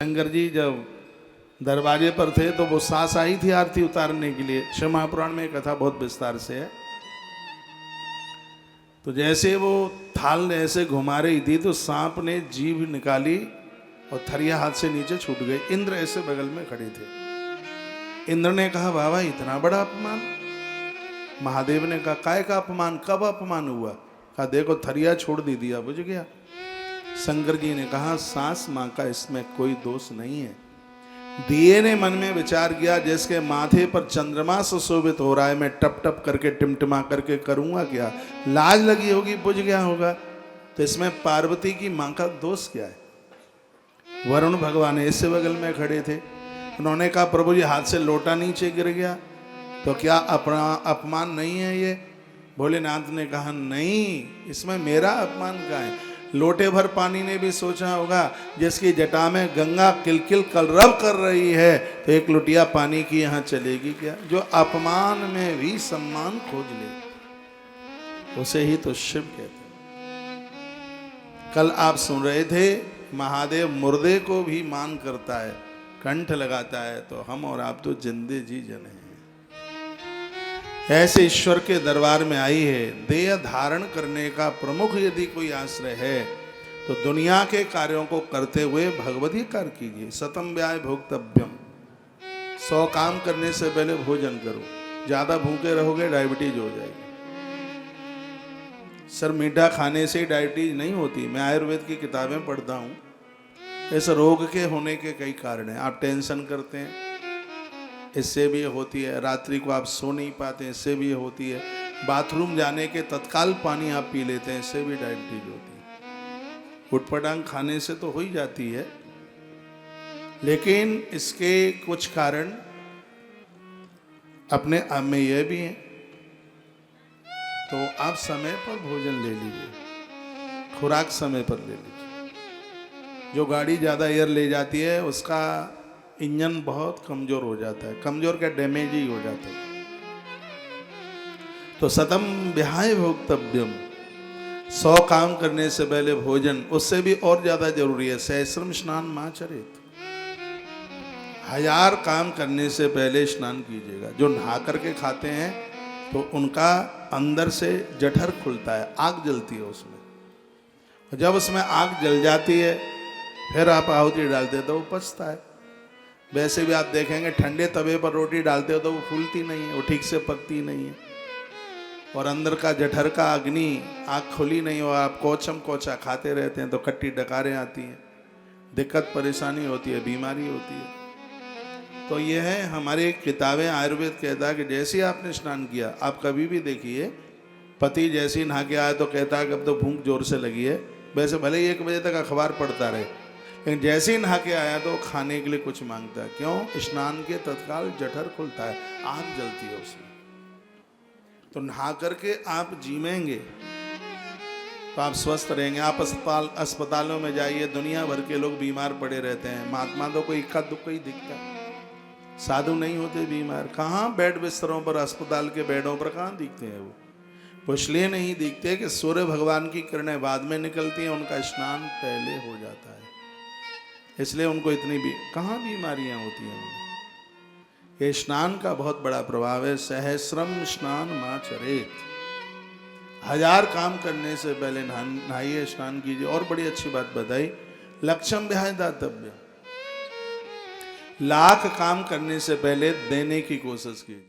शंकर जी जब दरवाजे पर थे तो वो सास आई थी आरती उतारने के लिए। शिव महापुराण में कथा बहुत विस्तार से है। तो जैसे वो थाल ऐसे घुमा रही थी तो सांप ने जीभ निकाली और थरिया हाथ से नीचे छूट गई। इंद्र ऐसे बगल में खड़े थे। इंद्र ने कहा बाबा इतना बड़ा अपमान। महादेव ने कहा काय का अपमान, कब अपमान हुआ? कहा देखो थरिया छोड़ दी दिया बुझ गया। शंकर जी ने कहा सास मां का इसमें कोई दोष नहीं है। दिए ने मन में विचार किया जिसके माथे पर चंद्रमा सुशोभित हो रहा है मैं टप टप करके टिमटिमा करके करूंगा क्या? लाज लगी होगी, बुझ गया होगा। तो इसमें पार्वती की मां का दोष क्या है? वरुण भगवान ऐसे बगल में खड़े थे। उन्होंने कहा प्रभु जी हाथ से लोटा नीचे गिर गया तो क्या अपना अपमान नहीं है ये? भोलेनाथ ने कहा नहीं, इसमें मेरा अपमान क्या है? लोटे भर पानी ने भी सोचा होगा जिसकी जटा में गंगा किलकिल कलरव कर रही है तो एक लुटिया पानी की यहां चलेगी क्या? जो अपमान में भी सम्मान खोज ले उसे ही तो शिव कहते हैं। कल आप सुन रहे थे महादेव मुर्दे को भी मान करता है, कंठ लगाता है, तो हम और आप तो जिंदे जी जन हैं। ऐसे ईश्वर के दरबार में आई है। देह धारण करने का प्रमुख यदि कोई आश्रय है तो दुनिया के कार्यों को करते हुए भगवती कार्य कीजिए। सतम व्याय भोक्तव्यम, 100 काम करने से पहले भोजन करो। ज्यादा भूखे रहोगे डायबिटीज हो जाएगी। सर मीठा खाने से डायबिटीज नहीं होती। मैं आयुर्वेद की किताबें पढ़ता हूँ। इस रोग के होने के कई कारण हैं। आप टेंशन करते हैं, इससे भी होती है। रात्रि को आप सो नहीं पाते, इससे भी होती है। बाथरूम जाने के तत्काल पानी आप पी लेते हैं, इससे भी डायबिटीज होती है। उटपटांग खाने से तो हो ही जाती है, लेकिन इसके कुछ कारण अपने आप में यह भी हैं। तो आप समय पर भोजन ले लीजिए, खुराक समय पर ले लीजिए। जो गाड़ी ज़्यादा एयर ले जाती है उसका इंजन बहुत कमजोर हो जाता है। कमजोर क्या, डैमेज ही हो जाता है। तो सतम विहाय भोक्तव्यम, 100 काम करने से पहले भोजन। उससे भी और ज्यादा जरूरी है सहस्रम स्नान माचरेत, 1000 काम करने से पहले स्नान कीजिएगा। जो नहा करके खाते हैं तो उनका अंदर से जठर खुलता है, आग जलती है उसमें। जब उसमें आग जल जाती है फिर आप आहुति डालते हैं तो वो पचता है। वैसे भी आप देखेंगे ठंडे तवे पर रोटी डालते हो तो वो फूलती नहीं है, वो ठीक से पकती नहीं है। और अंदर का जठर का अग्नि आग खुली नहीं हो, आप कोचम कोचा खाते रहते हैं तो खट्टी डकारें आती हैं, दिक्कत परेशानी होती है, बीमारी होती है। तो यह है हमारी किताबें। आयुर्वेद कहता है कि जैसे ही आपने स्नान किया, आप कभी भी देखिए पति जैसे ही नहा के आए तो कहता है कि अब तो भूख जोर से लगी है। वैसे भले ही 1 बजे तक अखबार पढ़ता रहे, लेकिन जैसे ही नहा के आया तो खाने के लिए कुछ मांगता है। क्यों? स्नान के तत्काल जठर खुलता है, आग जलती है उसमें। तो नहा करके आप जीमेंगे तो आप स्वस्थ रहेंगे। आप अस्पतालों में जाइए, दुनिया भर के लोग बीमार पड़े रहते हैं। महात्मा तो कोई इक्का दुक्का ही दिखता है, साधु नहीं होते बीमार। कहाँ बेड बिस्तरों पर, अस्पताल के बेडों पर कहाँ दिखते हैं वो इसलिए नहीं दिखते कि सूर्य भगवान की किरणें बाद में निकलती हैं, उनका स्नान पहले हो जाता है, इसलिए उनको इतनी भी कहाँ बीमारियां होती हैं उन्हें। ये स्नान का बहुत बड़ा प्रभाव है। सहस्रम स्नान माचरेत, 1000 काम करने से पहले नहाइए, स्नान कीजिए। और बड़ी अच्छी बात बताई, लक्ष्यम विहाय दातव्य, 1,00,000 काम करने से पहले देने की कोशिश कीजिए।